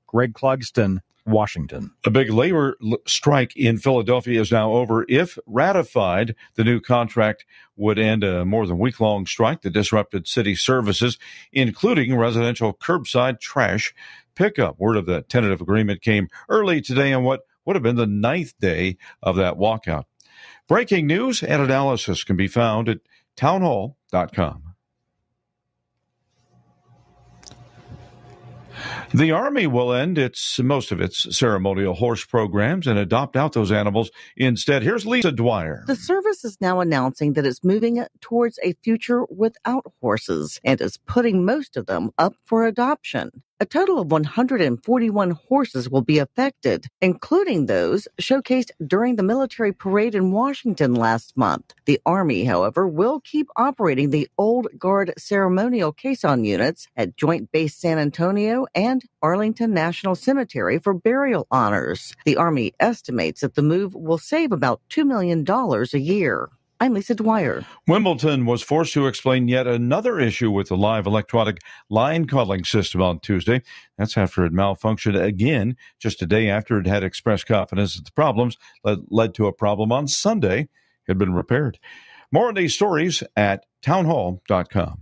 Greg Clugston, Washington. A big labor strike in Philadelphia is now over. If ratified, the new contract would end a more than week-long strike that disrupted city services, including residential curbside trash pickup. Word of the tentative agreement came early today on what would have been the 9th day of that walkout. Breaking news and analysis can be found at townhall.com. The Army will end most of its ceremonial horse programs and adopt out those animals instead. Here's Lisa Dwyer. The service is now announcing that it's moving towards a future without horses and is putting most of them up for adoption. A total of 141 horses will be affected, including those showcased during the military parade in Washington last month. The Army, however, will keep operating the Old Guard ceremonial caisson units at Joint Base San Antonio and Arlington National Cemetery for burial honors. The Army estimates that the move will save about $2 million a year. I'm Lisa Dwyer. Wimbledon was forced to explain yet another issue with the live electronic line calling system on Tuesday. That's after it malfunctioned again just a day after it had expressed confidence that the problems led to a problem on Sunday had been repaired. More on these stories at townhall.com.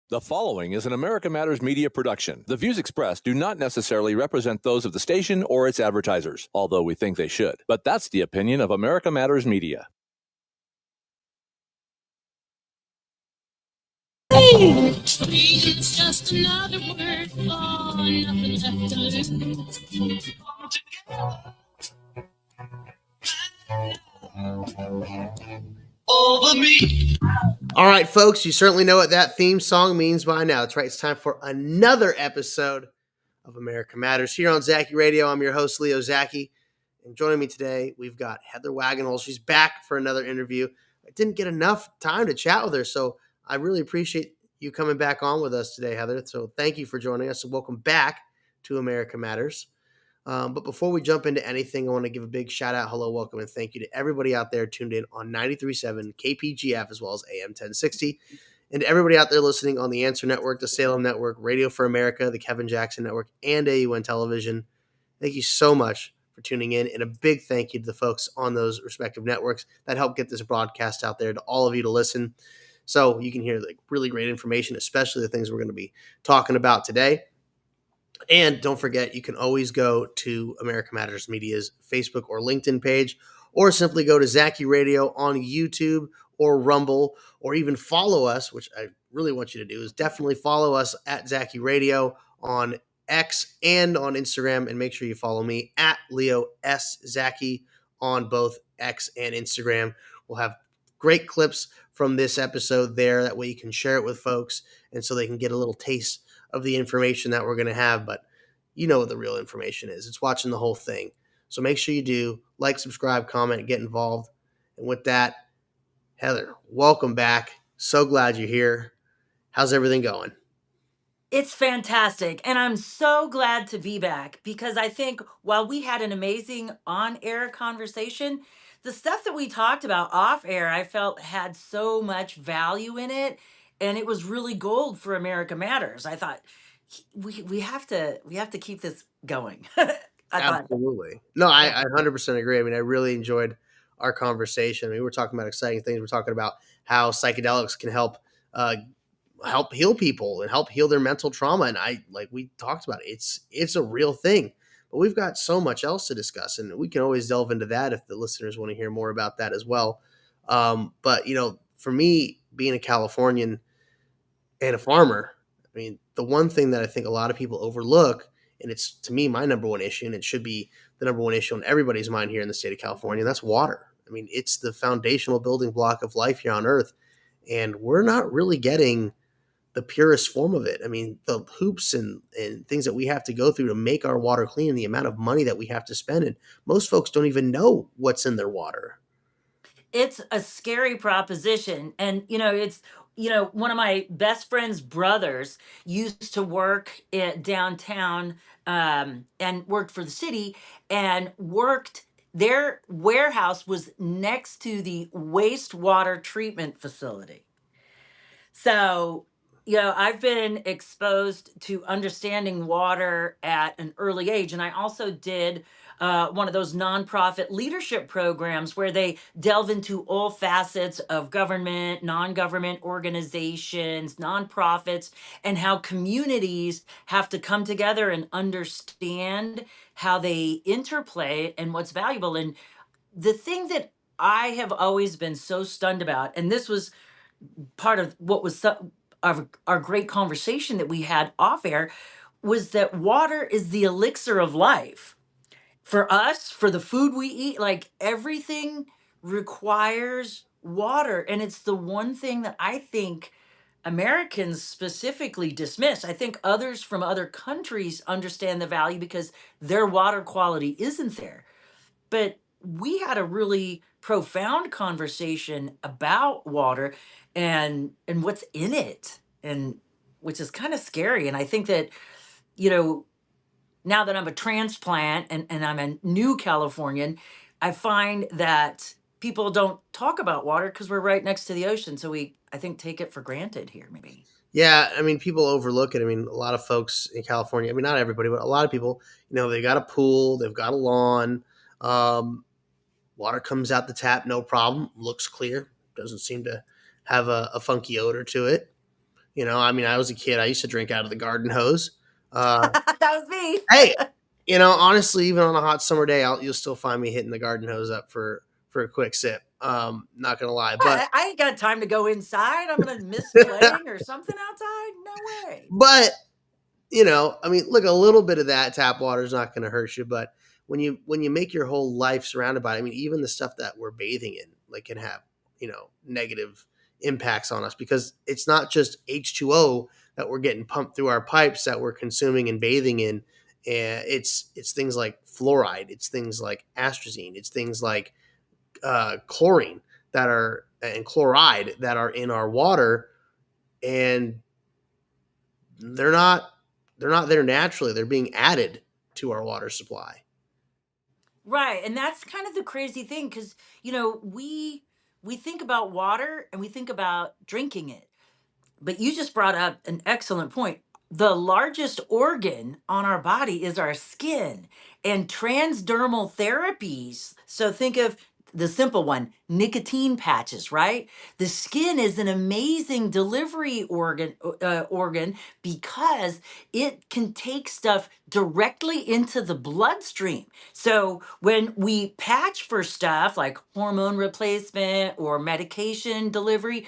The following is an America Matters media production. The views expressed do not necessarily represent those of the station or its advertisers, although we think they should. But that's the opinion of America Matters Media. It's just another word for nothing left to lose. Over me. All right, folks, you certainly know what that theme song means by now. That's right. It's time for another episode of America Matters here on Zacky Radio. I'm your host, Leo Zacky. And joining me today, we've got Heather Wagenhals. She's back for another interview. I didn't get enough time to chat with her, so I really appreciate you coming back on with us today, Heather. So thank you for joining us, and welcome back to America Matters. But before we jump into anything, I want to give a big shout out, hello, welcome, and thank you to everybody out there tuned in on 93.7 KPGF as well as AM 1060. And to everybody out there listening on the Answer Network, the Salem Network, Radio for America, the Kevin Jackson Network, and AUN Television. Thank you so much for tuning in. And a big thank you to the folks on those respective networks that help get this broadcast out there to all of you to listen. So you can hear like really great information, especially the things we're going to be talking about today. And don't forget, you can always go to America Matters Media's Facebook or LinkedIn page, or simply go to Zacky Radio on YouTube or Rumble, or even follow us, which I really want you to do, is definitely follow us at Zacky Radio on X and on Instagram, and make sure you follow me at Leo S. Zacky on both X and Instagram. We'll have great clips from this episode there. That way you can share it with folks, and so they can get a little taste of the information that we're going to have. But you know what the real information is. It's watching the whole thing. So make sure you do like, subscribe, comment, get involved. And with that, Heather, welcome back. So glad you're here. How's everything going? It's fantastic. And I'm so glad to be back, because I think while we had an amazing on-air conversation, the stuff that we talked about off air, I felt had so much value in it. And it was really gold for America Matters. I thought we have to keep this going. Absolutely. No, I 100% agree. I mean, I really enjoyed our conversation. I mean, we're talking about exciting things. We're talking about how psychedelics can help heal people and help heal their mental trauma. And like we talked about, it's a real thing. But we've got so much else to discuss, and we can always delve into that if the listeners want to hear more about that as well. But for me, being a Californian and a farmer, I mean, the one thing that I think a lot of people overlook, and it's, to me, my number one issue, and it should be the number one issue on everybody's mind here in the state of California, and that's water. I mean, it's the foundational building block of life here on Earth, and we're not really getting the purest form of it. I mean, the hoops and things that we have to go through to make our water clean, and the amount of money that we have to spend, and most folks don't even know what's in their water. It's a scary proposition. And, it's, one of my best friend's brothers used to work downtown and worked for the city, and their warehouse was next to the wastewater treatment facility. So, I've been exposed to understanding water at an early age. And I also did one of those nonprofit leadership programs where they delve into all facets of government, non government organizations, nonprofits, and how communities have to come together and understand how they interplay and what's valuable. And the thing that I have always been so stunned about, and this was part of what was our great conversation that we had off air, was that water is the elixir of life for us, for the food we eat. Like everything requires water, and it's the one thing that I think Americans specifically dismiss. I think others from other countries understand the value because their water quality isn't there. But we had a really profound conversation about water and what's in it, and which is kind of scary. And I think that, you know, now that I'm a transplant and I'm a new Californian, I find that people don't talk about water because we're right next to the ocean. So we, I think, take it for granted here, maybe. Yeah, I mean, people overlook it. I mean, a lot of folks in California, I mean, not everybody, but a lot of people, they got a pool, they've got a lawn. Water comes out the tap, no problem, looks clear, doesn't seem to have a funky odor to it. I mean, I was a kid, I used to drink out of the garden hose. That was me. Hey, honestly, even on a hot summer day, you'll still find me hitting the garden hose up for a quick sip. Not gonna lie, but I ain't got time to go inside. I'm gonna miss playing or something outside. No way. but I mean, look, a little bit of that tap water is not going to hurt you, but when you make your whole life surrounded by it, I mean, even the stuff that we're bathing in, like, can have negative impacts on us, because it's not just H2O that we're getting pumped through our pipes that we're consuming and bathing in. And it's things like fluoride, it's things like atrazine, it's things like chlorine and chloride that are in our water, and they're not there naturally. They're being added to our water supply. Right. And that's kind of the crazy thing because, we think about water and we think about drinking it. But you just brought up an excellent point. The largest organ on our body is our skin, and transdermal therapies. So think of the simple one, nicotine patches, right? The skin is an amazing delivery organ because it can take stuff directly into the bloodstream. So when we patch for stuff like hormone replacement or medication delivery,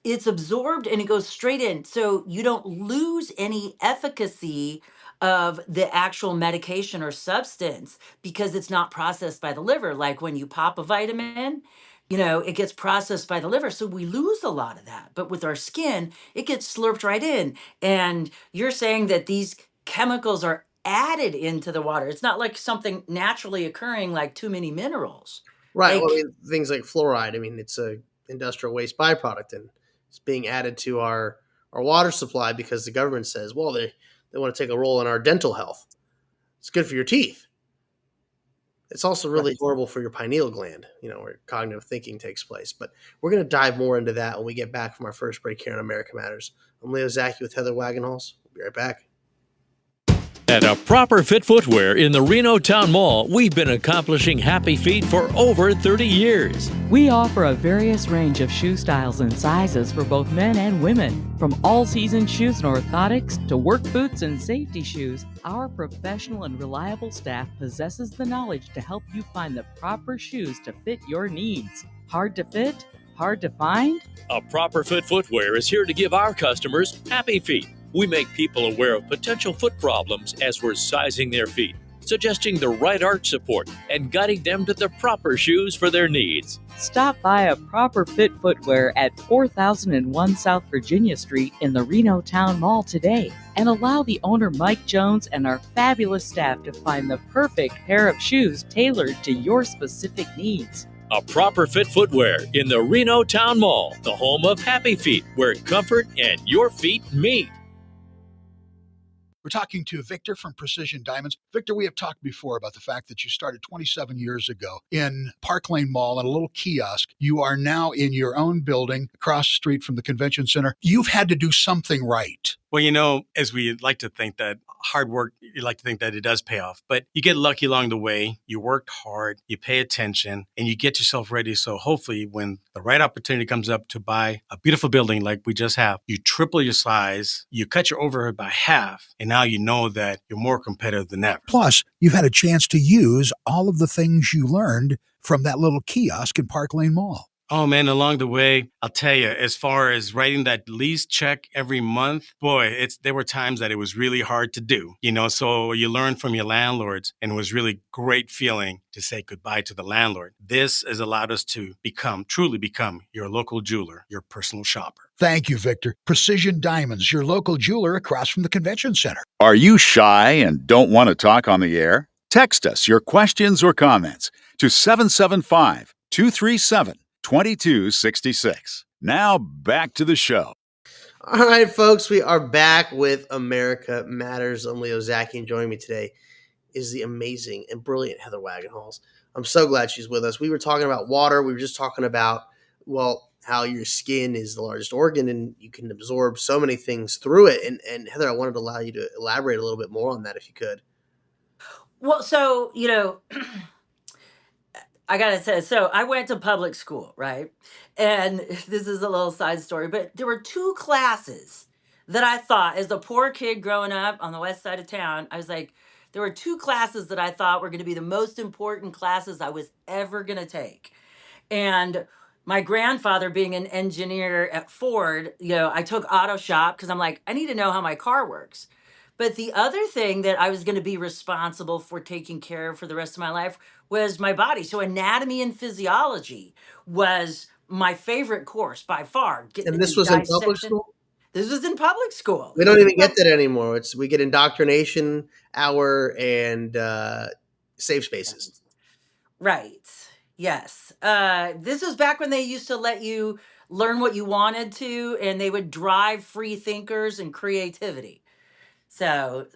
it's absorbed and it goes straight in. So you don't lose any efficacy of the actual medication or substance because it's not processed by the liver. Like when you pop a vitamin, it gets processed by the liver. So we lose a lot of that. But with our skin, it gets slurped right in. And you're saying that these chemicals are added into the water. It's not like something naturally occurring like too many minerals. Right. Like, Well, I mean, things like fluoride, I mean, it's a industrial waste byproduct, and it's being added to our water supply because the government says, well, they want to take a role in our dental health. It's good for your teeth. It's also really Right. horrible for your pineal gland, where cognitive thinking takes place. But we're going to dive more into that when we get back from our first break here on America Matters. I'm Leo Zacky with Heather Wagenhals. We'll be right back. At A Proper Fit Footwear in the Reno Town Mall, we've been accomplishing happy feet for over 30 years. We offer a various range of shoe styles and sizes for both men and women. From all-season shoes and orthotics to work boots and safety shoes, our professional and reliable staff possesses the knowledge to help you find the proper shoes to fit your needs. Hard to fit? Hard to find? A Proper Fit Footwear is here to give our customers happy feet. We make people aware of potential foot problems as we're sizing their feet, suggesting the right arch support, and guiding them to the proper shoes for their needs. Stop by A Proper Fit Footwear at 4001 South Virginia Street in the Reno Town Mall today, and allow the owner Mike Jones and our fabulous staff to find the perfect pair of shoes tailored to your specific needs. A Proper Fit Footwear in the Reno Town Mall, the home of happy feet, where comfort and your feet meet. We're talking to Victor from Precision Diamonds. Victor, we have talked before about the fact that you started 27 years ago in Park Lane Mall in a little kiosk. You are now in your own building across the street from the convention center. You've had to do something right. Well, as we like to think that hard work, you like to think that it does pay off, but you get lucky along the way. You worked hard, you pay attention, and you get yourself ready. So hopefully when the right opportunity comes up to buy a beautiful building like we just have, you triple your size, you cut your overhead by half, and now you know that you're more competitive than ever. Plus, you've had a chance to use all of the things you learned from that little kiosk in Park Lane Mall. Oh, man, along the way, I'll tell you, as far as writing that lease check every month, boy, there were times that it was really hard to do, so you learn from your landlords, and it was really great feeling to say goodbye to the landlord. This has allowed us to truly become your local jeweler, your personal shopper. Thank you, Victor. Precision Diamonds, your local jeweler across from the convention center. Are you shy and don't want to talk on the air? Text us your questions or comments to 775-237-2266. Now back to the show. All right, folks, we are back with America Matters. I'm Leo Zacky, and joining me today is the amazing and brilliant Heather Wagenhals. I'm so glad she's with us. We were talking about water. We were just talking about, how your skin is the largest organ and you can absorb so many things through it. And Heather, I wanted to allow you to elaborate a little bit more on that if you could. Well, so, I got to say, so I went to public school, right? And this is a little side story, but there were two classes that I thought, as a poor kid growing up on the west side of town, I was like, there were two classes that I thought were going to be the most important classes I was ever going to take. And my grandfather being an engineer at Ford, I took auto shop because I'm like, I need to know how my car works. But the other thing that I was going to be responsible for taking care of for the rest of my life was my body. So anatomy and physiology was my favorite course by far. And this was in public school? This was in public school. We don't even get that anymore. We get indoctrination hour and safe spaces. Right. Yes. This was back when they used to let you learn what you wanted to, and they would drive free thinkers and creativity. So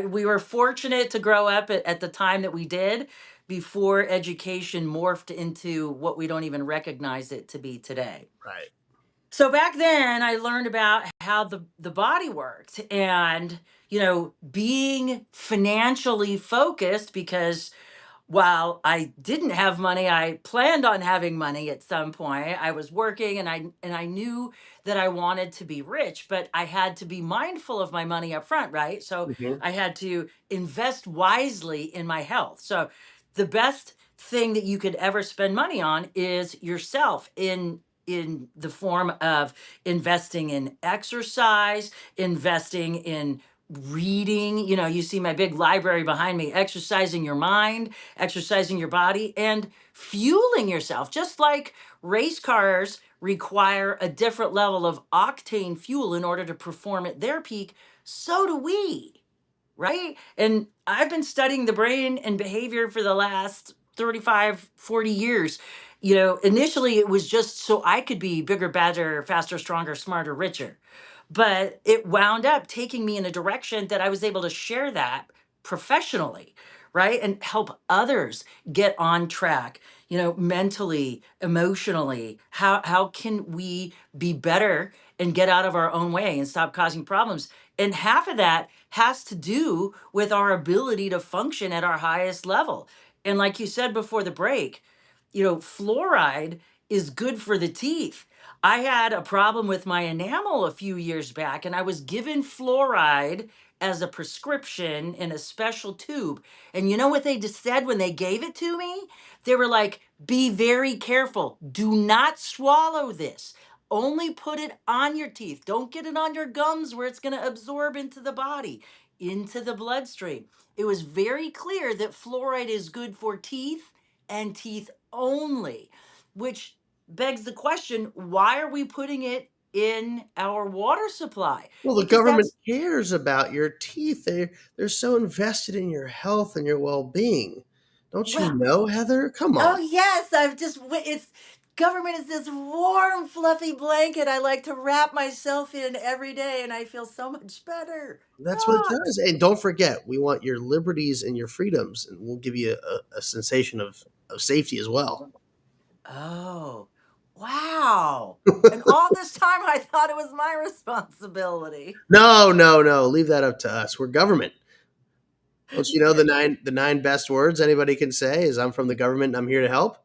we were fortunate to grow up at the time that we did before education morphed into what we don't even recognize it to be today. Right. So back then I learned about how the body worked and, being financially focused because while I didn't have money, I planned on having money at some point. I was working and I knew that I wanted to be rich, but I had to be mindful of my money up front, right? So I had to invest wisely in my health. So the best thing that you could ever spend money on is yourself in the form of investing in exercise, investing in reading. You see my big library behind me, exercising your mind, exercising your body, and fueling yourself. Just like race cars require a different level of octane fuel in order to perform at their peak, so do we, right? And I've been studying the brain and behavior for the last 35, 40 years. Initially it was just so I could be bigger, better, faster, stronger, smarter, richer. But it wound up taking me in a direction that I was able to share that professionally, right? And help others get on track, mentally, emotionally. How can we be better and get out of our own way and stop causing problems? And half of that has to do with our ability to function at our highest level. And like you said before the break, fluoride is good for the teeth. I had a problem with my enamel a few years back, and I was given fluoride as a prescription in a special tube. And you know what they just said when they gave it to me? They were like, be very careful. Do not swallow this. Only put it on your teeth. Don't get it on your gums where it's going to absorb into the body, into the bloodstream. It was very clear that fluoride is good for teeth and teeth only, which begs the question, why are we putting it in our water supply? Well, the government cares about your teeth. They're so invested in your health and your well-being. Don't you know, Heather? Come on. Oh, yes. Government is this warm, fluffy blanket I like to wrap myself in every day, and I feel so much better. That's what it does. And don't forget, we want your liberties and your freedoms, and we'll give you a sensation of safety as well. Oh, wow. And all this time I thought it was my responsibility. No, no, no. Leave that up to us. We're government. Don't you know the nine best words anybody can say is I'm from the government and I'm here to help?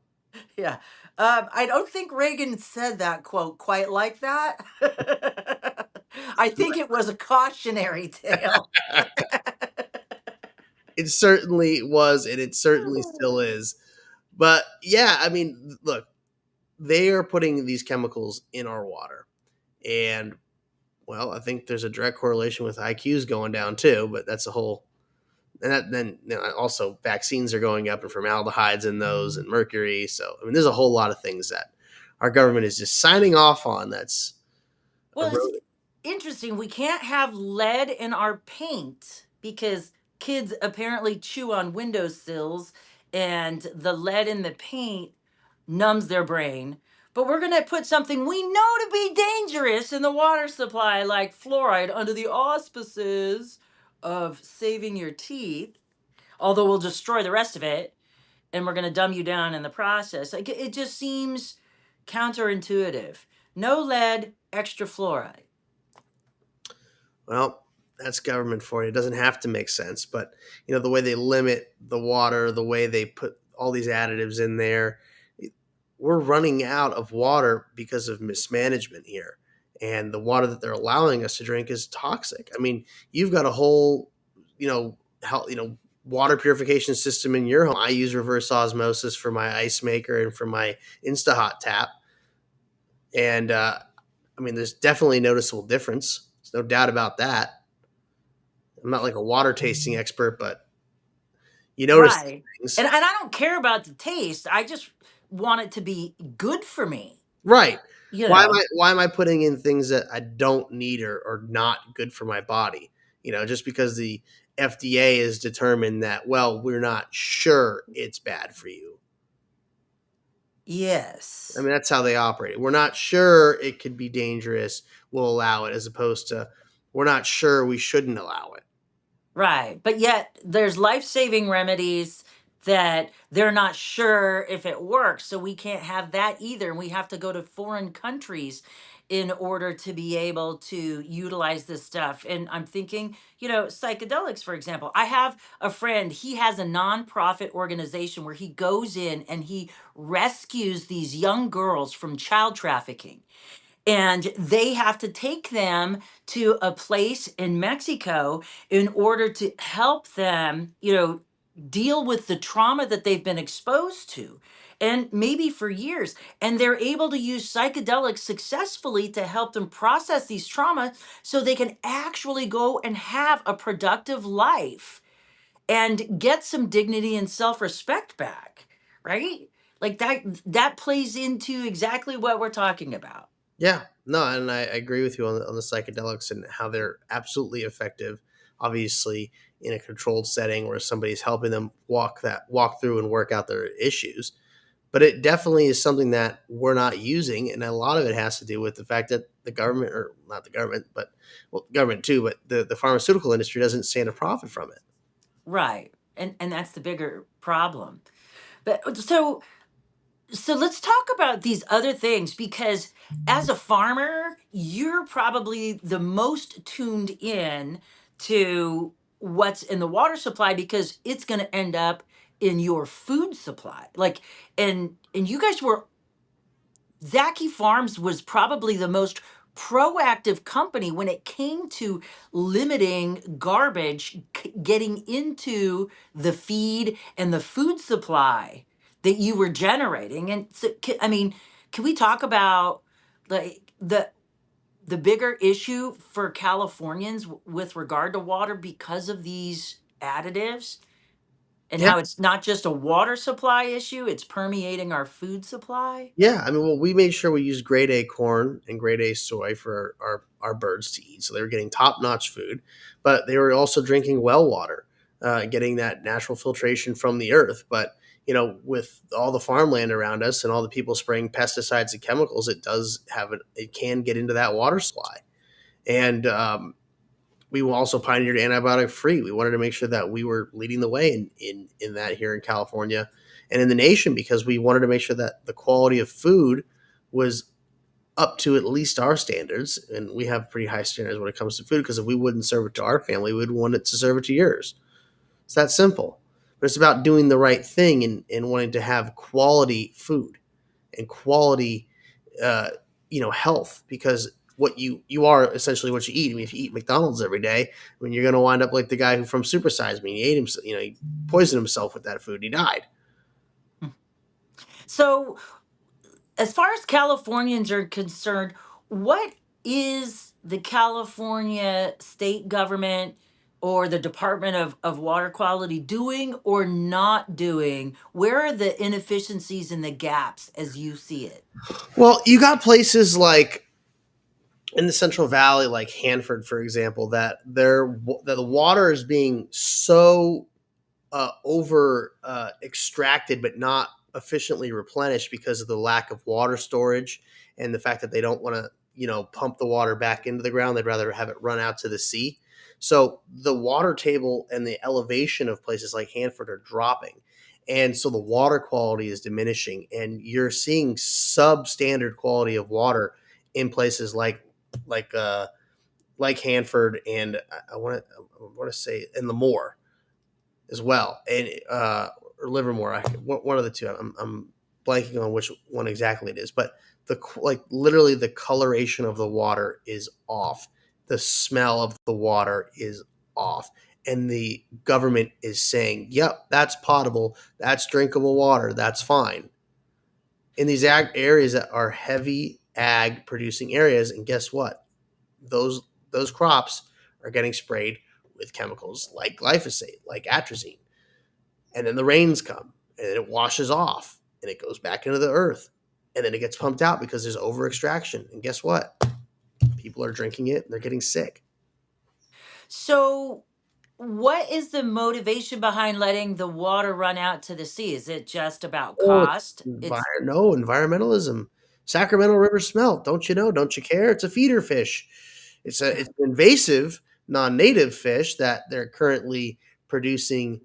Yeah. I don't think Reagan said that quote quite like that. I think it was a cautionary tale. It certainly was, and it certainly still is. But yeah, I mean, look, they are putting these chemicals in our water. And well, I think there's a direct correlation with IQs going down too, but that's a whole. And then also vaccines are going up and formaldehydes in those and mercury. So I mean, there's a whole lot of things that our government is just signing off on. That's Well, it's interesting. We can't have lead in our paint because kids apparently chew on windowsills and the lead in the paint numbs their brain. But we're going to put something we know to be dangerous in the water supply, like fluoride, under the auspices of saving your teeth, although we'll destroy the rest of it and we're going to dumb you down in the process. Like it just seems counterintuitive. No lead, extra fluoride. Well, that's government for you. It doesn't have to make sense, but you know the way they limit the water, the way they put all these additives in there, we're running out of water because of mismanagement here. And the water that they're allowing us to drink is toxic. I mean, you've got a whole, water purification system in your home. I use reverse osmosis for my ice maker and for my InstaHot tap. And I mean, there's definitely a noticeable difference. There's no doubt about that. I'm not like a water tasting expert, but you notice Right. things. And I don't care about the taste. I just want it to be good for me. Right. You Why know. am I putting in things that I don't need or not good for my body? You know, just because the FDA is determined that, well, we're not sure it's bad for you. Yes. I mean, that's how they operate. We're not sure it could be dangerous. We'll allow it, as opposed to we're not sure we shouldn't allow it. Right. But yet there's life-saving remedies that they're not sure if it works. So we can't have that either. And we have to go to foreign countries in order to be able to utilize this stuff. And I'm thinking, psychedelics, for example. I have a friend, he has a nonprofit organization where he goes in and he rescues these young girls from child trafficking. And they have to take them to a place in Mexico in order to help them, deal with the trauma that they've been exposed to, and maybe for years. And they're able to use psychedelics successfully to help them process these trauma so they can actually go and have a productive life and get some dignity and self-respect back, right? Like that plays into exactly what we're talking about. Yeah, no, and I agree with you on the psychedelics and how they're absolutely effective. Obviously, in a controlled setting where somebody's helping them walk through and work out their issues, but it definitely is something that we're not using, and a lot of it has to do with the fact that the government, or not the government, but government too, but the pharmaceutical industry doesn't stand to profit from it. Right. And that's the bigger problem. But so let's talk about these other things, because as a farmer, you're probably the most tuned in to what's in the water supply because it's going to end up in your food supply. Like, and you guys were Zacky Farms was probably the most proactive company when it came to limiting garbage getting into the feed and the food supply that you were generating. And so, I mean, can we talk about like the bigger issue for Californians with regard to water because of these additives, and Yeah. how it's not just a water supply issue, it's permeating our food supply? Yeah, I mean, well, we made sure we used grade A corn and grade A soy for our birds to eat. So they were getting top notch food, but they were also drinking well water, getting that natural filtration from the earth. But, with all the farmland around us and all the people spraying pesticides and chemicals, it can get into that water supply. And we also pioneered antibiotic free. We wanted to make sure that we were leading the way in that here in California and in the nation, because we wanted to make sure that the quality of food was up to at least our standards. And we have pretty high standards when it comes to food, because if we wouldn't serve it to our family, we'd want it to serve it to yours. It's that simple. But it's about doing the right thing and wanting to have quality food and quality, health, because what you are essentially what you eat. I mean, if you eat McDonald's every day, you're going to wind up like the guy who from Super Size Me. He ate himself, he poisoned himself with that food and he died. So, as far as Californians are concerned, what is the California state government or the Department of Water Quality doing or not doing? Where are the inefficiencies and the gaps as you see it? Well, you got places like in the Central Valley, like Hanford, for example, that the water is being so over extracted, but not efficiently replenished because of the lack of water storage and the fact that they don't want to, pump the water back into the ground. They'd rather have it run out to the sea. So the water table and the elevation of places like Hanford are dropping. And so the water quality is diminishing, and you're seeing substandard quality of water in places like Hanford, and I want to say in Lemoore as well, and or Livermore. One of the two. I'm blanking on which one exactly it is, but literally the coloration of the water is off. The smell of the water is off, and the government is saying, "Yep, that's potable. That's drinkable water. That's fine." In these areas that are heavy ag producing areas, and guess what? Those crops are getting sprayed with chemicals like glyphosate, like atrazine. And then the rains come and then it washes off and it goes back into the earth. And then it gets pumped out because there's over extraction. And guess what? People are drinking it and they're getting sick. So, what is the motivation behind letting the water run out to the sea? Is it just about Oh, cost? It's environmentalism. Sacramento River smelt. Don't you know? Don't you care? It's a feeder fish. It's an invasive, non-native fish that they're currently producing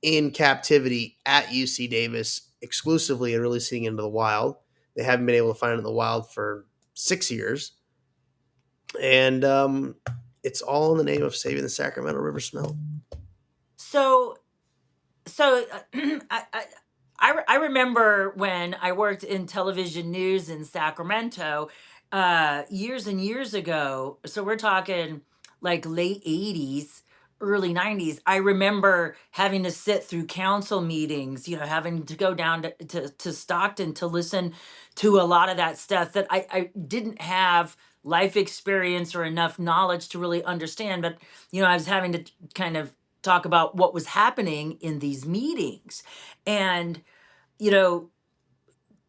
in captivity at UC Davis exclusively and releasing into the wild. They haven't been able to find it in the wild for 6 years, and it's all in the name of saving the Sacramento River smelt. so I remember when I worked in television news in Sacramento years and years ago. So we're talking like late 80s, early 90s. I remember having to sit through council meetings, having to go down to Stockton to listen to a lot of that stuff that I didn't have life experience or enough knowledge to really understand. But, I was having to kind of talk about what was happening in these meetings. And you know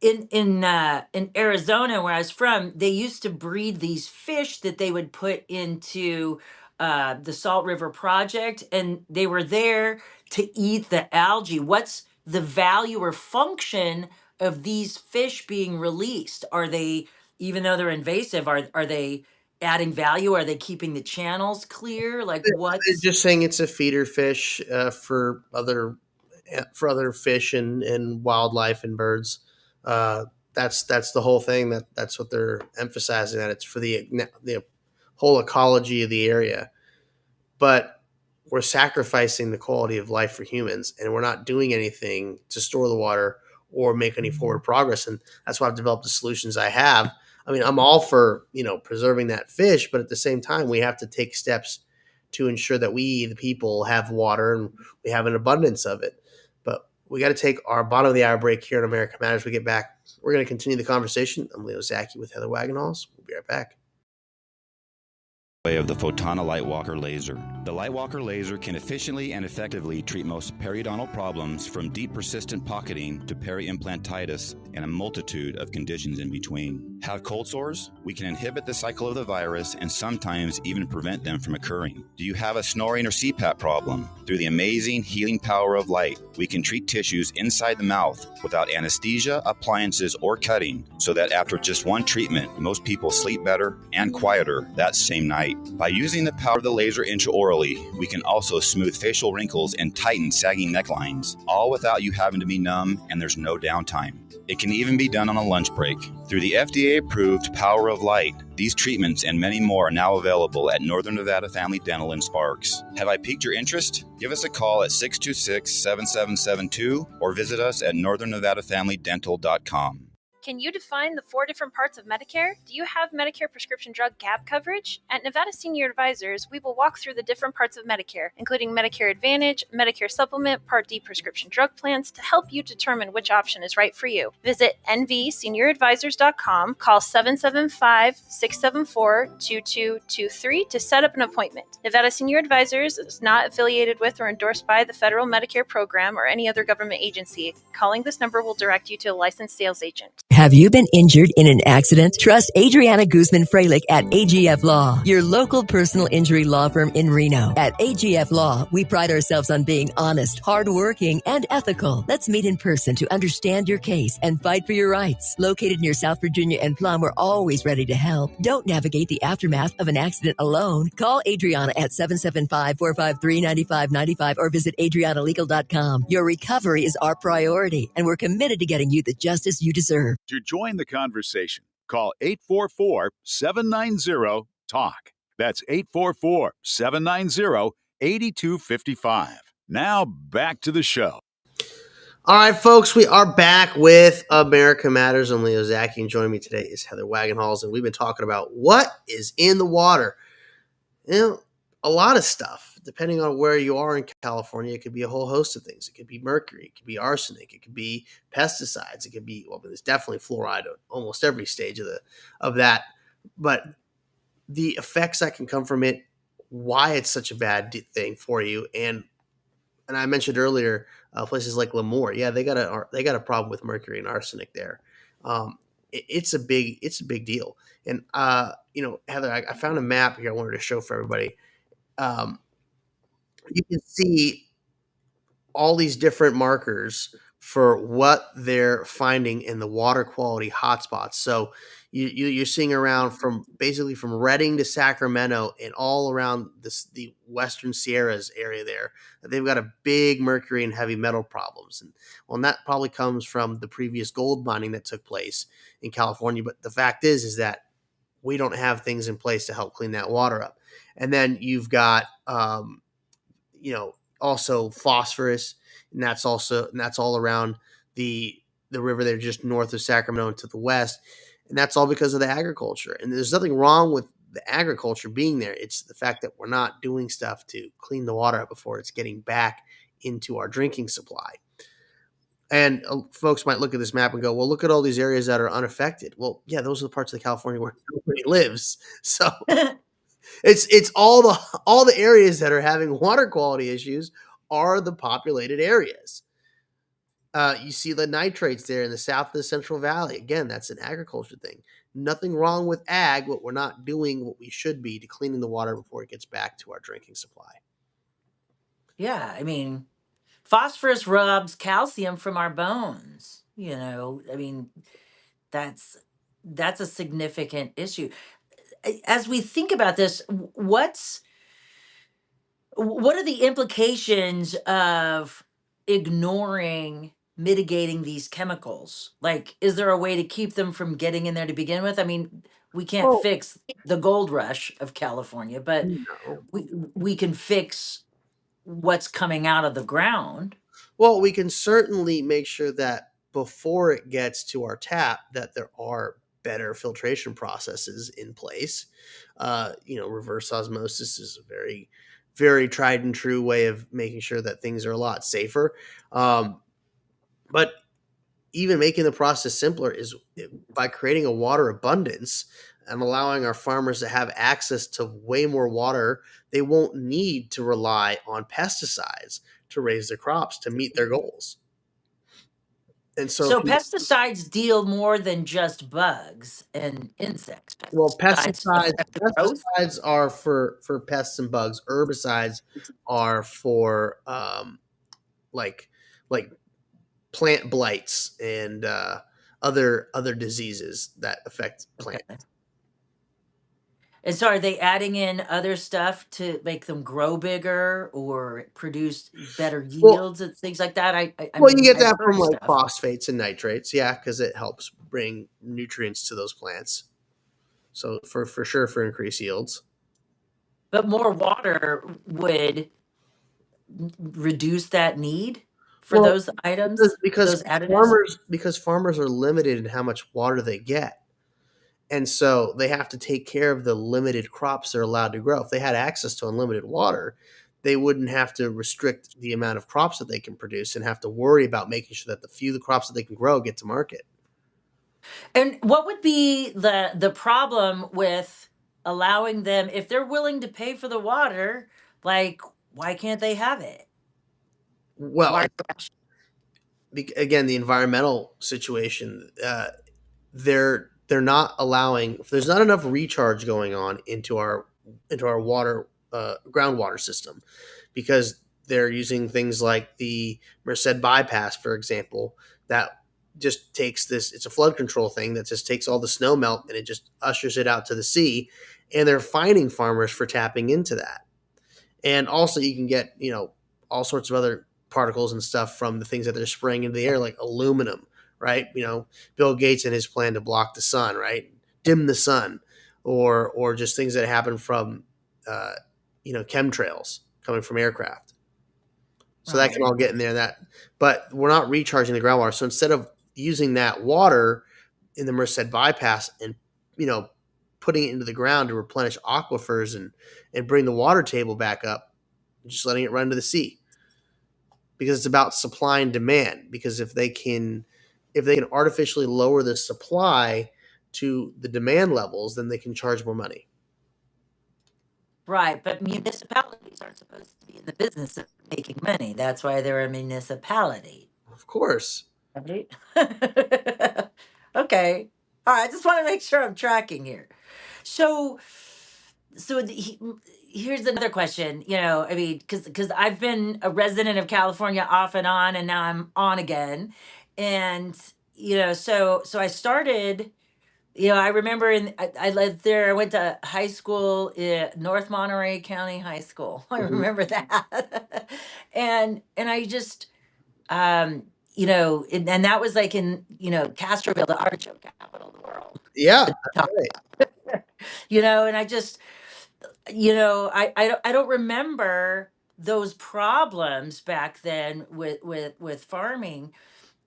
in Arizona, where I was from, they used to breed these fish that they would put into the Salt River Project, and they were there to eat the algae. What's the value or function of these fish being released? Are they, even though they're invasive, are they adding value? Are they keeping the channels clear? Like, They're what's just saying it's a feeder fish for other fish and wildlife and birds. That's the whole thing. That's what they're emphasizing. That it's for the whole ecology of the area. But we're sacrificing the quality of life for humans, and we're not doing anything to store the water or make any forward progress. And that's why I've developed the solutions I have. I mean, I'm all for preserving that fish, but at the same time, we have to take steps to ensure that we, the people, have water and we have an abundance of it. But we got to take our bottom of the hour break here in America Matters. We get back, we're going to continue the conversation. I'm Leo Zacky with Heather Wagenhals. We'll be right back. Of the Photona Lightwalker laser. The Lightwalker laser can efficiently and effectively treat most periodontal problems, from deep persistent pocketing to peri-implantitis and a multitude of conditions in between. Have cold sores? We can inhibit the cycle of the virus and sometimes even prevent them from occurring. Do you have a snoring or CPAP problem? Through the amazing healing power of light, we can treat tissues inside the mouth without anesthesia, appliances, or cutting, so that after just one treatment, most people sleep better and quieter that same night. By using the power of the laser intraorally, we can also smooth facial wrinkles and tighten sagging necklines, all without you having to be numb, and there's no downtime. It can even be done on a lunch break. Through the FDA-approved Power of Light, these treatments and many more are now available at Northern Nevada Family Dental in Sparks. Have I piqued your interest? Give us a call at 626-7772 or visit us at northernnevadafamilydental.com. Can you define the 4 different parts of Medicare? Do you have Medicare prescription drug gap coverage? At Nevada Senior Advisors, we will walk through the different parts of Medicare, including Medicare Advantage, Medicare Supplement, Part D prescription drug plans, to help you determine which option is right for you. Visit nvsenioradvisors.com, call 775-674-2223 to set up an appointment. Nevada Senior Advisors is not affiliated with or endorsed by the federal Medicare program or any other government agency. Calling this number will direct you to a licensed sales agent. Have you been injured in an accident? Trust Adriana Guzman-Freilich at AGF Law, your local personal injury law firm in Reno. At AGF Law, we pride ourselves on being honest, hardworking, and ethical. Let's meet in person to understand your case and fight for your rights. Located near South Virginia and Plum, we're always ready to help. Don't navigate the aftermath of an accident alone. Call Adriana at 775-453-9595 or visit adrianalegal.com. Your recovery is our priority, and we're committed to getting you the justice you deserve. To join the conversation, call 844-790-TALK. That's 844-790-8255. Now back to the show. All right, folks, we are back with America Matters. I'm Leo Zacky, and joining me today is Heather Wagenhals, and we've been talking about what is in the water. You know, a lot of stuff. Depending on where you are in California, it could be a whole host of things. It could be mercury, it could be arsenic, it could be pesticides, it could be, well, there's definitely fluoride at almost every stage of that. But the effects that can come from it, why it's such a bad thing for you, and I mentioned earlier, places like Lemoore, yeah, they got a problem with mercury and arsenic there. It's a big deal. And Heather, I found a map here I wanted to show for everybody. You can see all these different markers for what they're finding in the water quality hotspots. So you're seeing around from Redding to Sacramento and all around the Western Sierras area there, they've got a big mercury and heavy metal problems. And that probably comes from the previous gold mining that took place in California. But the fact is that we don't have things in place to help clean that water up. And then you've got, also phosphorus, and that's all around the river there just north of Sacramento and to the west. And that's all because of the agriculture. And there's nothing wrong with the agriculture being there. It's the fact that we're not doing stuff to clean the water up before it's getting back into our drinking supply. And folks might look at this map and go, well, look at all these areas that are unaffected. Well, yeah, those are the parts of California where nobody lives. So it's all the areas that are having water quality issues are the populated areas. You see the nitrates there in the south of the Central Valley. Again, that's an agriculture thing. Nothing wrong with ag, but we're not doing what we should be to cleaning the water before it gets back to our drinking supply. Yeah, I mean, phosphorus robs calcium from our bones. That's a significant issue. As we think about this, what are the implications of ignoring mitigating these chemicals? Like, is there a way to keep them from getting in there to begin with? I mean, we can't fix the gold rush of California, but we can fix what's coming out of the ground. Well, we can certainly make sure that before it gets to our tap, that there are better filtration processes in place. Reverse osmosis is a very, very tried and true way of making sure that things are a lot safer. But even making the process simpler is by creating a water abundance. and allowing our farmers to have access to way more water, they won't need to rely on pesticides to raise their crops to meet their goals. And so, So pesticides deal more than just bugs and insects. well, Pesticides affect the growth. pesticides are for pests and bugs. Herbicides are for like like plant blights and other diseases that affect plants. Okay. And so are they adding in other stuff to make them grow bigger or produce better Well, yields and things like that? I well, you mean, get I've that from heard like stuff. phosphates and nitrates, yeah, because it helps bring nutrients to those plants. So for sure for increased yields. But more water would reduce that need for Well, those items, those additives? because farmers are limited in how much water they get. And so they have to take care of the limited crops they're allowed to grow. If they had access to unlimited water, they wouldn't have to restrict the amount of crops that they can produce and have to worry about making sure that the crops that they can grow get to market. And what would be the problem with allowing them, if they're willing to pay for the water, like why can't they have it? Well, Why? again, the environmental situation, they're not allowing. There's not enough recharge going on into our water groundwater system because they're using things like the Merced bypass, for example, that just takes this. It's a flood control thing that just takes all the snow melt and it just ushers it out to the sea, and they're fining farmers for tapping into that. And also, you can get all sorts of other particles and stuff from the things that they're spraying into the air, like aluminum, right? Bill Gates and his plan to block the sun, right? Dim the sun, or just things that happen from chemtrails coming from aircraft. So that can all get in there. But we're not recharging the groundwater. So instead of using that water in the Merced bypass and putting it into the ground to replenish aquifers and bring the water table back up, just letting it run to the sea. Because it's about supply and demand. Because if they can artificially lower the supply to the demand levels, then they can charge more money. Right, but municipalities aren't supposed to be in the business of making money. That's why they're a municipality. Of course. Right? Okay. All right, I just want to make sure I'm tracking here. So here's another question. I mean, because I've been a resident of California off and on, and now I'm on again, and so I started. I remember I lived there. I went to high school in North Monterey County High School. I Mhm. remember that, and I just and that was like in Castroville, the artichoke capital of the world. Yeah, that's right. And I just I don't remember those problems back then with farming,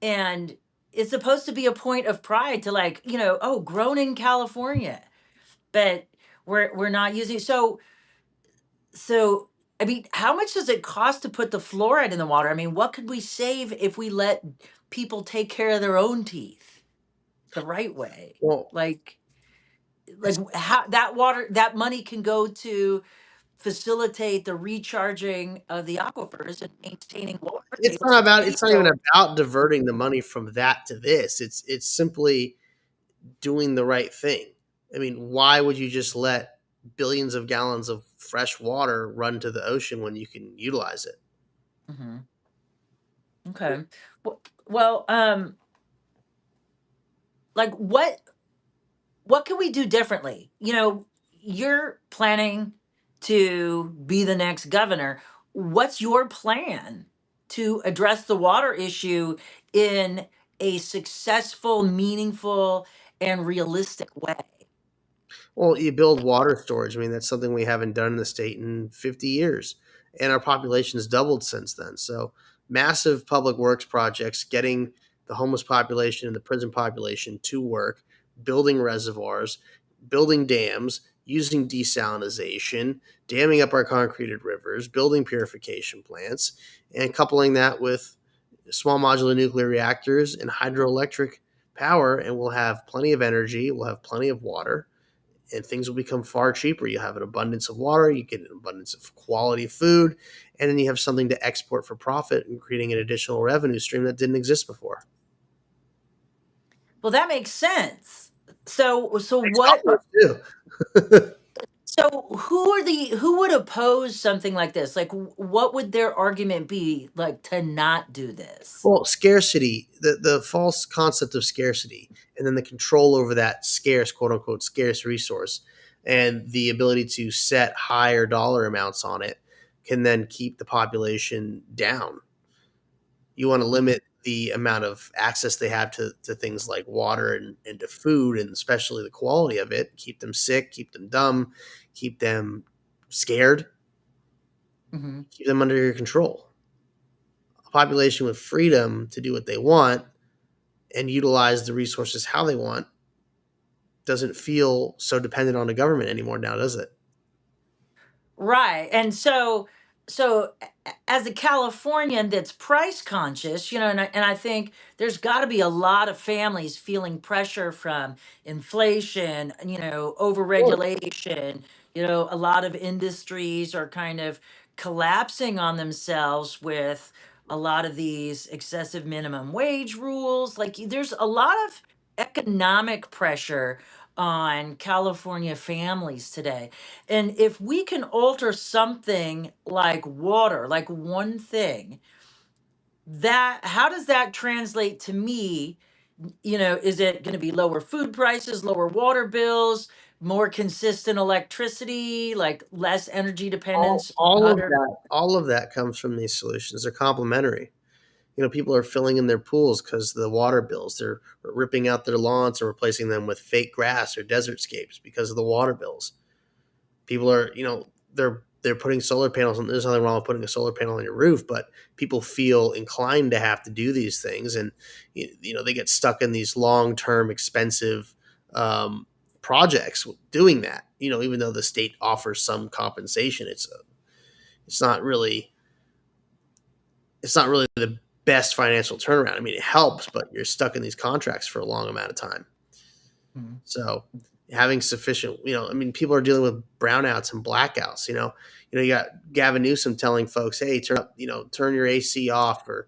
and it's supposed to be a point of pride to oh, grown in California, but we're not using. So I mean, how much does it cost to put the fluoride in the water? I mean, what could we save if we let people take care of their own teeth the right way? Well, like how that money can go to facilitate the recharging of the aquifers and maintaining water it's tables. not even about diverting the money from that to this. It's simply doing the right thing. I mean, why would you just let billions of gallons of fresh water run to the ocean when you can utilize it? Mm-hmm. Okay. Well, like what can we do differently? You're planning to be the next governor. What's your plan to address the water issue in a successful, meaningful, and realistic way? Well, you build water storage. I mean, that's something we haven't done in the state in 50 years, and our population has doubled since then. So, massive public works projects, getting the homeless population and the prison population to work, building reservoirs, building dams, using desalination, damming up our concreted rivers, building purification plants, and coupling that with small modular nuclear reactors and hydroelectric power, and we'll have plenty of energy, we'll have plenty of water, and things will become far cheaper. You have an abundance of water, you get an abundance of quality food, and then you have something to export for profit and creating an additional revenue stream that didn't exist before. Well, that makes sense. So Makes what sense too. so who would oppose something like this? Like what would their argument be like to not do this? Well, scarcity, the false concept of scarcity, and then the control over that scarce, quote unquote, scarce resource, and the ability to set higher dollar amounts on it can then keep the population down. You want to limit the amount of access they have to things like water and to food, and especially the quality of it. Keep them sick, keep them dumb, keep them scared, Mhm. keep them under your control. A population with freedom to do what they want and utilize the resources how they want doesn't feel so dependent on the government anymore now, does it? Right. And as a Californian that's price conscious, and I think there's got to be a lot of families feeling pressure from inflation, overregulation, a lot of industries are kind of collapsing on themselves with a lot of these excessive minimum wage rules. Like there's a lot of economic pressure on California families today. And if we can alter something like water, like one thing, that how does that translate to me? Is it going to be lower food prices, lower water bills, more consistent electricity, like less energy All, dependence on all of other? that, all of that comes from these solutions. They're complementary. People are filling in their pools because the water bills. They're ripping out their lawns and replacing them with fake grass or desert scapes because of the water bills. People are, they're putting solar panels on. There's nothing wrong with putting a solar panel on your roof, but people feel inclined to have to do these things, and they get stuck in these long-term, expensive projects doing that. Even though the state offers some compensation, it's not really the best financial turnaround. I mean, it helps, but you're stuck in these contracts for a long amount of time. Mhm. So having sufficient, people are dealing with brownouts and blackouts. You got Gavin Newsom telling folks, "Hey, turn your AC off, or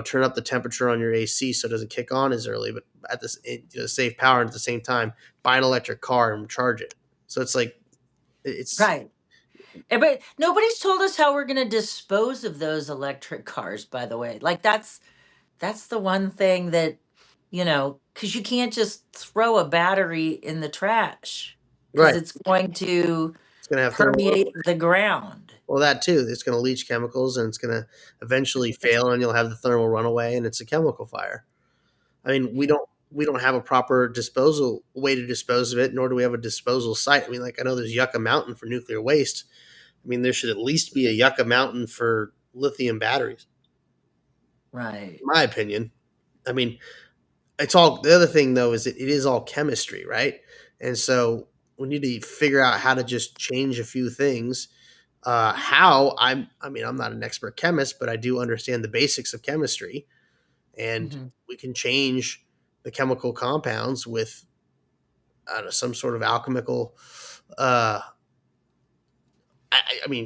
turn up the temperature on your AC so it doesn't kick on as early." But at this, save power, and at the same time, buy an electric car and charge it. So it's like it's Right. But nobody's told us how we're going to dispose of those electric cars, by the way. Like that's the one thing that, because you can't just throw a battery in the trash because right. it's going to It's going to have thermal. permeate the ground. Well, that too. It's going to leach chemicals, and it's going to eventually fail, and you'll have the thermal runaway, and it's a chemical fire. I mean, we don't have a proper disposal way to dispose of it, nor do we have a disposal site. I mean, like I know there's Yucca Mountain for nuclear waste. I mean, there should at least be a Yucca Mountain for lithium batteries, Right. in my opinion. I mean, it's all the other thing though is it is all chemistry, right? And so we need to figure out how to just change a few things. I'm not an expert chemist, but I do understand the basics of chemistry, and Hmm. we can change the chemical compounds with I don't know, some sort of alchemical uh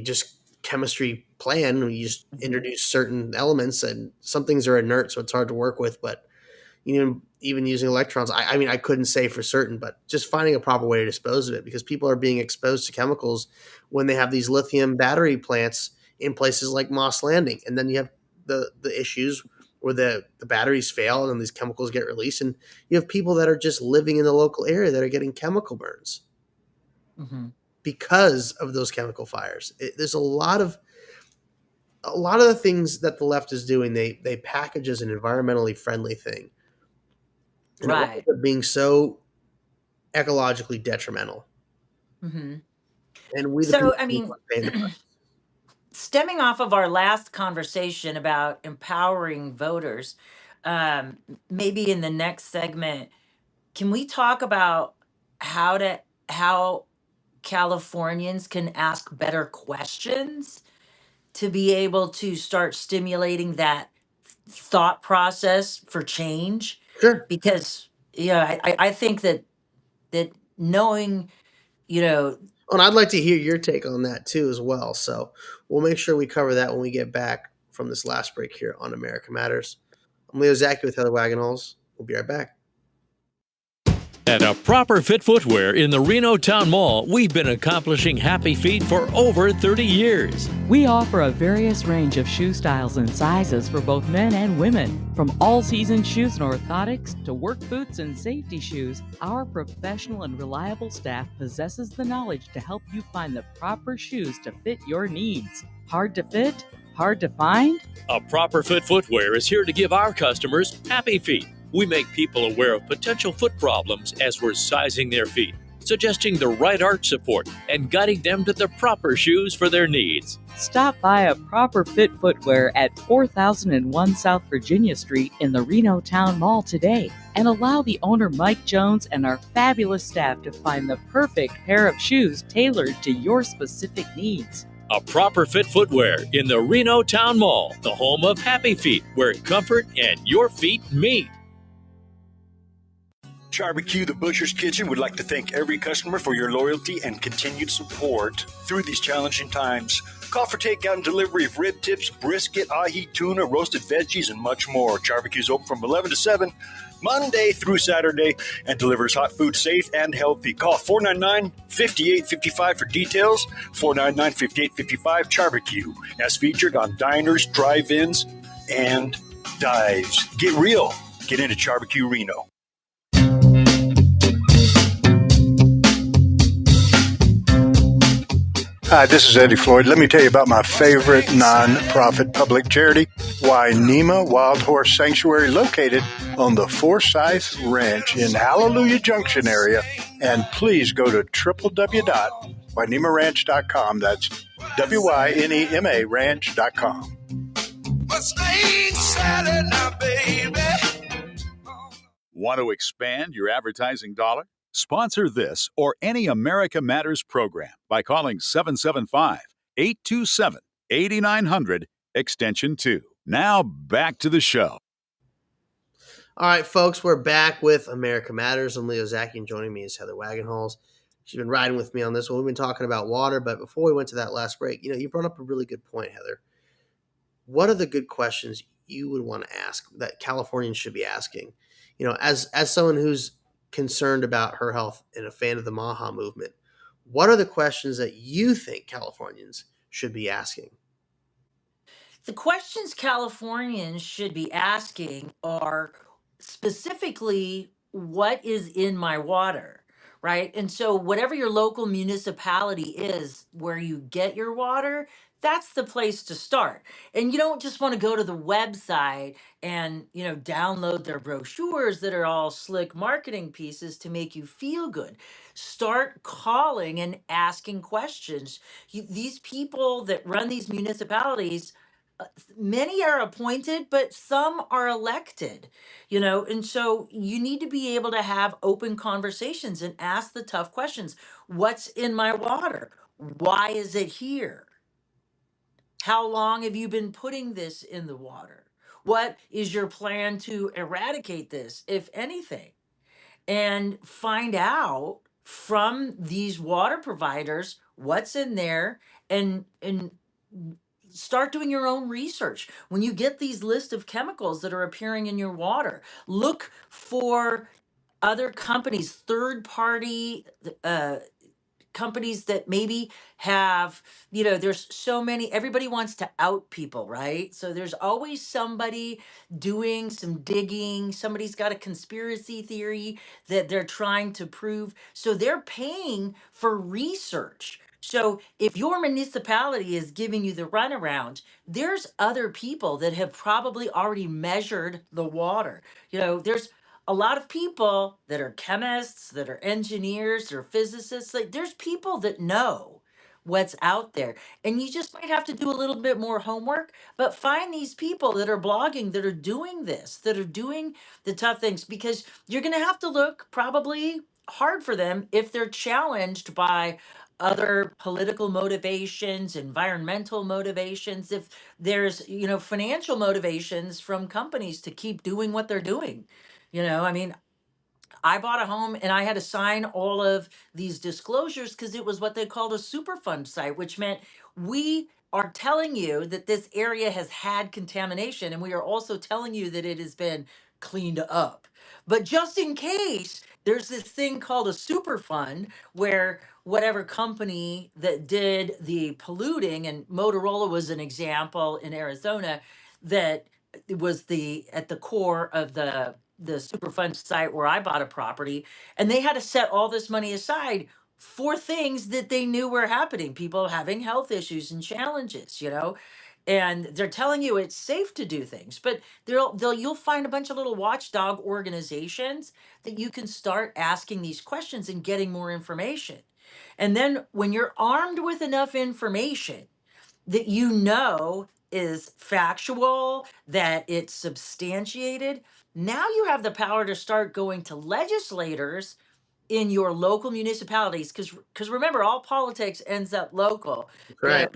just chemistry plan. We just introduce certain elements, and some things are inert, so it's hard to work with. But even using electrons, I couldn't say for certain, but just finding a proper way to dispose of it, because people are being exposed to chemicals when they have these lithium battery plants in places like Moss Landing, and then you have the issues where the batteries fail and then these chemicals get released, and you have people that are just living in the local area that are getting chemical burns Hmm. because of those chemical fires. There's a lot of the things that the left is doing. They package as an environmentally friendly thing, and it Right. winds up being so ecologically detrimental. Hmm. And we, the So, people, I mean, are paying the price. stemming off of our last conversation about empowering voters, maybe in the next segment, can we talk about how Californians can ask better questions to be able to start stimulating that thought process for change? Sure. Because I think that knowing you know, And I'd like to hear your take on that too, as well. So we'll make sure we cover that when we get back from this last break here on America Matters. I'm Leo Zacky with Heather Wagenhals. We'll be right back. At A Proper Fit Footwear in the Reno Town Mall, we've been accomplishing happy feet for over 30 years. We offer a various range of shoe styles and sizes for both men and women. From all-season shoes and orthotics to work boots and safety shoes, our professional and reliable staff possesses the knowledge to help you find the proper shoes to fit your needs. Hard to fit? Hard to find? A Proper Fit Footwear is here to give our customers happy feet. We make people aware of potential foot problems as we're sizing their feet, suggesting the right arch support and guiding them to the proper shoes for their needs. Stop by A Proper Fit Footwear at 4001 South Virginia Street in the Reno Town Mall today and allow the owner Mike Jones and our fabulous staff to find the perfect pair of shoes tailored to your specific needs. A Proper Fit Footwear in the Reno Town Mall, the home of happy feet, where comfort and your feet meet. Barbecue, the Butcher's Kitchen, would like to thank every customer for your loyalty and continued support through these challenging times. Call for takeout and delivery of rib tips, brisket, ahi, tuna, roasted veggies, and much more. Barbecue's open from 11 to 7, Monday through Saturday, and delivers hot food safe and healthy. Call 499-5855 for details. 499-5855 Barbecue, as featured on diners, drive-ins, and dives. Get real. Get into Barbecue Reno. Hi, this is Eddie Floyd. Let me tell you about my favorite nonprofit public charity, Wainema Wild Horse Sanctuary, located on the Forsyth Ranch in Hallelujah Junction area. And please go to www.wainemaranch.com. That's WYNEMA ranch.com. Want to expand your advertising dollar? Sponsor this or any America Matters program by calling 775-827-8900, extension 2. Now back to the show. All right, folks, we're back with America Matters. I'm Leo Zacky, and joining me is Heather Wagenhals. She's been riding with me on this one. We've been talking about water, but before we went to that last break, you brought up a really good point, Heather. What are the good questions you would want to ask that Californians should be asking? As someone who's concerned about her health and a fan of the Maha movement, what are the questions that you think Californians should be asking? The questions Californians should be asking are specifically, what is in my water, right? And so, whatever your local municipality is where you get your water, that's the place to start. And you don't just want to go to the website and, download their brochures that are all slick marketing pieces to make you feel good. Start calling and asking questions. These people that run these municipalities, many are appointed, but some are elected, and so you need to be able to have open conversations and ask the tough questions. What's in my water? Why is it here? How long have you been putting this in the water? What is your plan to eradicate this, if anything? And find out from these water providers what's in there, and start doing your own research. When you get these lists of chemicals that are appearing in your water, look for other companies, third party companies that maybe have, there's so many, everybody wants to out people, right? So there's always somebody doing some digging. Somebody's got a conspiracy theory that they're trying to prove. So they're paying for research. So if your municipality is giving you the runaround, there's other people that have probably already measured the water. There's a lot of people that are chemists, that are engineers, or physicists. Like, there's people that know what's out there. And you just might have to do a little bit more homework, but find these people that are blogging, that are doing this, that are doing the tough things, because you're going to have to look probably hard for them if they're challenged by other political motivations, environmental motivations, if there's, financial motivations from companies to keep doing what they're doing. I mean, I bought a home and I had to sign all of these disclosures because it was what they called a Superfund site, which meant we are telling you that this area has had contamination and we are also telling you that it has been cleaned up. But just in case, there's this thing called a Superfund where whatever company that did the polluting, and Motorola was an example in Arizona, that it was the at the core of the Superfund site where I bought a property, and they had to set all this money aside for things that they knew were happening, people having health issues and challenges, you know. And they're telling you it's safe to do things, but they'll you'll find a bunch of little watchdog organizations that you can start asking these questions and getting more information. And then when you're armed with enough information that you know is factual, that it's substantiated, now you have the power to start going to legislators in your local municipalities, because remember, all politics ends up local. Right.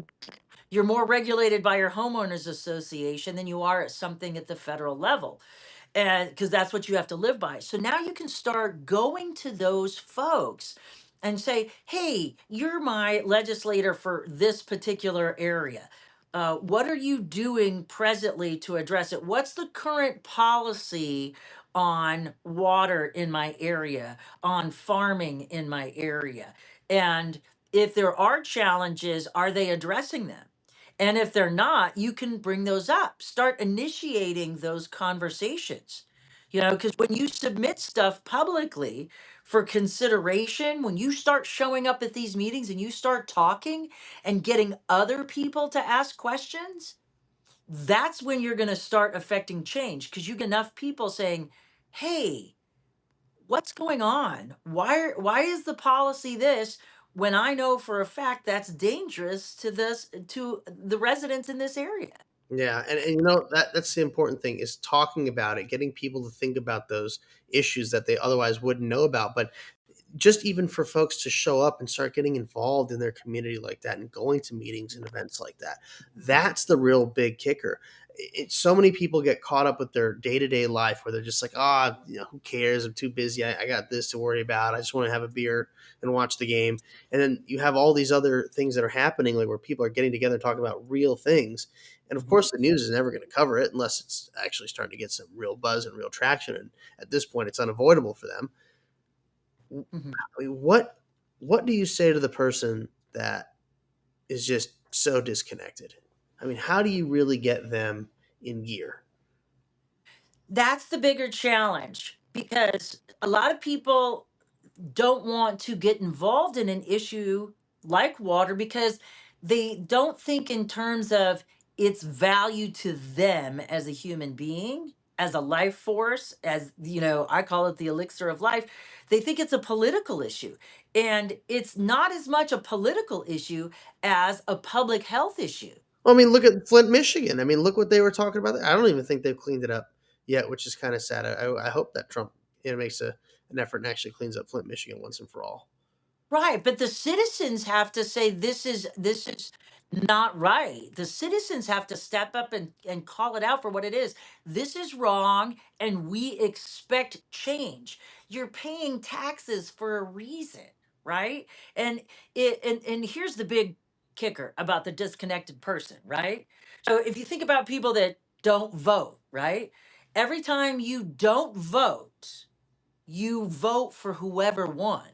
You're more regulated by your homeowners association than you are at something at the federal level, and because that's what you have to live by. So now you can start going to those folks and say, hey, you're my legislator for this particular area. What are you doing presently to address it? What's the current policy on water in my area, on farming in my area? And if there are challenges, are they addressing them? And if they're not, you can bring those up. Start initiating those conversations. You know, because when you submit stuff publicly for consideration, when you start showing up at these meetings and you start talking and getting other people to ask questions, that's when you're going to start affecting change because you get enough people saying, hey, what's going on? Why is the policy this when I know for a fact that's dangerous to the residents in this area? Yeah, and you know that's the important thing is talking about it, getting people to think about those issues that they otherwise wouldn't know about. But just even for folks to show up and start getting involved in their community like that and going to meetings and events like that, that's the real big kicker. So many people get caught up with their day-to-day life where they're just like, you know, who cares, I'm too busy, I got this to worry about, I just want to have a beer and watch the game. And then you have all these other things that are happening, like where people are getting together talking about real things, and of course the news is never going to cover it unless it's actually starting to get some real buzz and real traction, and at this point it's unavoidable for them. Mhm. I mean, what do you say to the person that is just so disconnected? I mean, how do you really get them in gear? That's the bigger challenge because a lot of people don't want to get involved in an issue like water because they don't think in terms of its value to them as a human being, as a life force, as you know, I call it the elixir of life. They think it's a political issue. And it's not as much a political issue as a public health issue. Well, I mean, look at Flint, Michigan. I mean, look what they were talking about there. I don't even think they've cleaned it up yet, which is kind of sad. I hope that Trump makes an effort and actually cleans up Flint, Michigan once and for all. Right, but the citizens have to say this is not right. The citizens have to step up and call it out for what it is. This is wrong and we expect change. You're paying taxes for a reason, right? And and here's the big kicker about the disconnected person, right? So if you think about people that don't vote, right? Every time you don't vote, you vote for whoever won,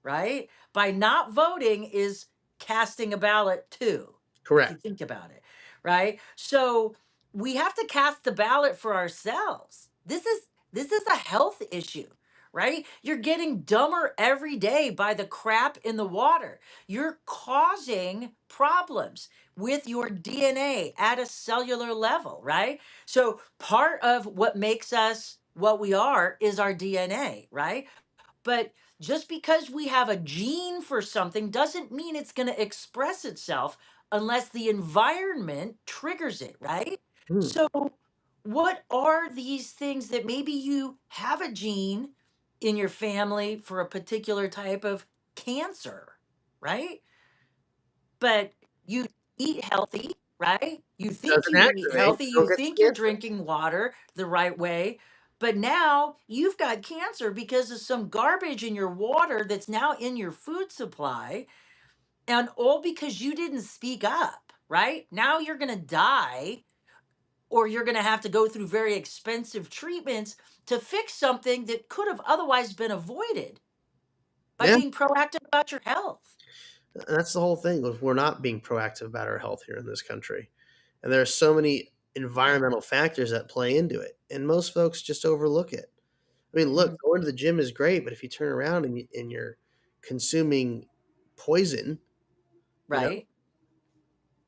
right? By not voting is casting a ballot too, if you Correct. think about it, right? So we have to cast the ballot for ourselves. This is a health issue, right? You're getting dumber every day by the crap in the water. You're causing problems with your DNA at a cellular level, right? So part of what makes us what we are is our DNA, right? But just because we have a gene for something doesn't mean it's going to express itself unless the environment triggers it, right? Hmm. So, what are these things that maybe you have a gene in your family for a particular type of cancer, right? But you eat healthy, right? You think Doesn't you eat activate. healthy, Don't you get think the you're cancer. drinking water the right way, But now you've got cancer because of some garbage in your water that's now in your food supply, and all because you didn't speak up, right? Now you're going to die, or you're going to have to go through very expensive treatments to fix something that could have otherwise been avoided by Yeah. being proactive about your health. And that's the whole thing. We're not being proactive about our health here in this country. And there are so many environmental factors that play into it. And most folks just overlook it. I mean, look, going to the gym is great, but if you turn around and you're consuming poison, you know, Right.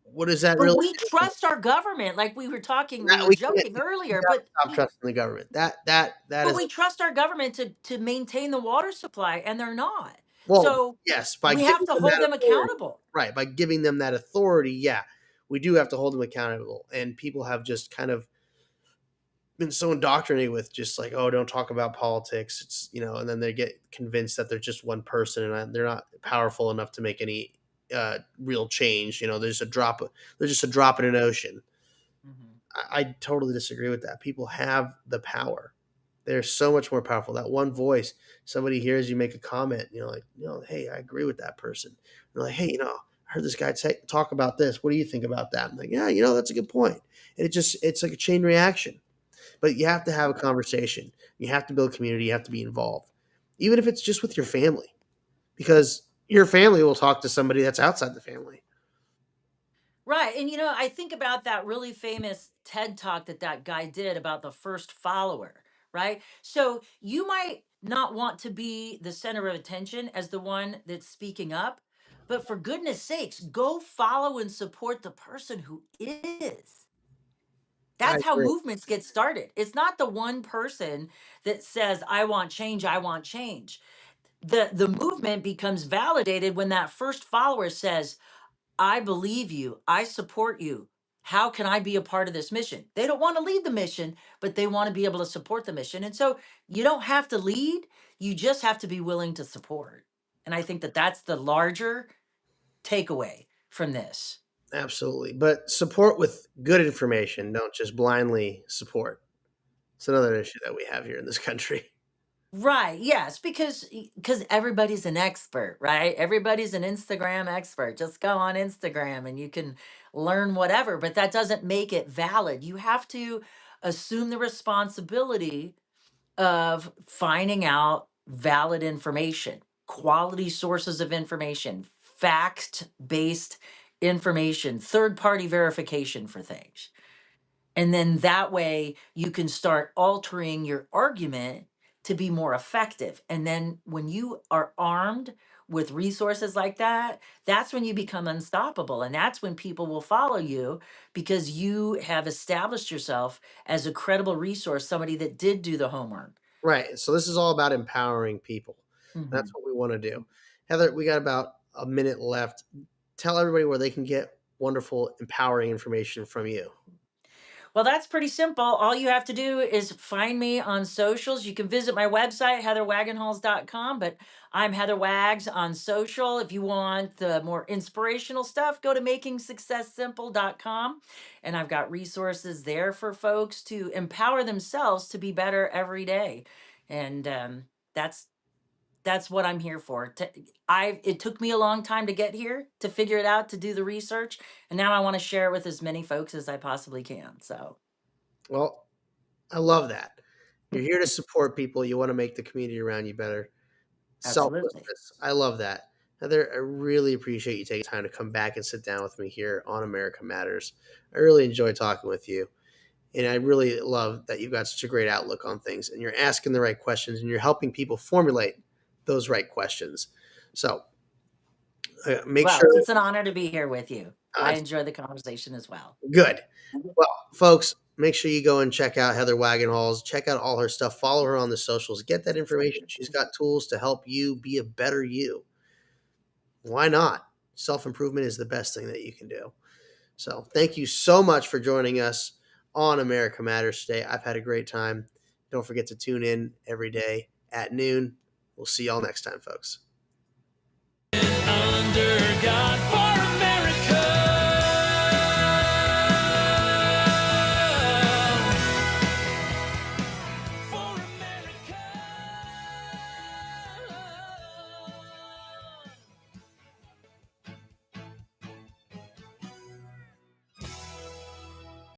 what does that But really we do? trust our government, like we were talking, we That were we can't, joking you earlier, gotta stop trusting the government. That but is we trust our government to maintain the water supply, and they're not. well, So yes, by we have giving to them hold that them authority. accountable. Right, by giving them that authority, yeah, we do have to hold them accountable. And people have just kind of been so indoctrinated with just like, oh, don't talk about politics. It's, and then they get convinced that they're just one person and they're not powerful enough to make any real change. They're just a drop in an ocean. I totally disagree with that. People have the power. They're so much more powerful. That one voice, somebody hears you make a comment, hey, I agree with that person. They're like, hey, I heard this guy talk about this. What do you think about that? I'm like, yeah, that's a good point. And it's like a chain reaction. But you have to have a conversation. You have to build community. You have to be involved, even if it's just with your family, because your family will talk to somebody that's outside the family. Right. And I think about that really famous TED talk that guy did about the first follower, right? So you might not want to be the center of attention as the one that's speaking up, but for goodness sakes, go follow and support the person who is. I That's how agree. movements get started. It's not the one person that says, I want change, I want change. The movement becomes validated when that first follower says, I believe you. I support you. How can I be a part of this mission? They don't want to lead the mission, but they want to be able to support the mission. And so you don't have to lead, you just have to be willing to support. And I think that that's the larger takeaway from this. Absolutely. But support with good information. Don't just blindly support. It's another issue that we have here in this country. Right. Yes, because everybody's an expert, right? Everybody's an Instagram expert. Just go on Instagram and you can learn whatever, but that doesn't make it valid. You have to assume the responsibility of finding out valid information, quality sources of information, fact-based information, third-party verification for things. And then that way you can start altering your argument to be more effective. And then when you are armed with resources like that, that's when you become unstoppable. And that's when people will follow you because you have established yourself as a credible resource, somebody that did do the homework. Right. So this is all about empowering people. That's what we want to do. Heather, we got about a minute left. Tell everybody where they can get wonderful, empowering information from you. Well, that's pretty simple. All you have to do is find me on socials. You can visit my website, heatherwagenhals.com, but I'm Heather Wags on social. If you want the more inspirational stuff, go to makingsuccesssimple.com. And I've got resources there for folks to empower themselves to be better every day. And that's what I'm here for. It took me a long time to get here, to figure it out, to do the research, and now I want to share it with as many folks as I possibly can. So, Well, I love that. You're here to support people. You want to make the community around you better. absolutely. Selflessness. I love that. Heather, I really appreciate you taking time to come back and sit down with me here on America Matters. I really enjoy talking with you. And I really love that you've got such a great outlook on things and you're asking the right questions and you're helping people formulate those right questions. So make Well, sure. it's an honor to be here with you. I enjoy the conversation as well. Good. Well, folks, make sure you go and check out Heather Wagenhals. Check out all her stuff. Follow her on the socials. Get that information. She's got tools to help you be a better you. Why not? Self-improvement is the best thing that you can do. So thank you so much for joining us on America Matters today. I've had a great time. Don't forget to tune in every day at noon. We'll see y'all next time, folks. Under God.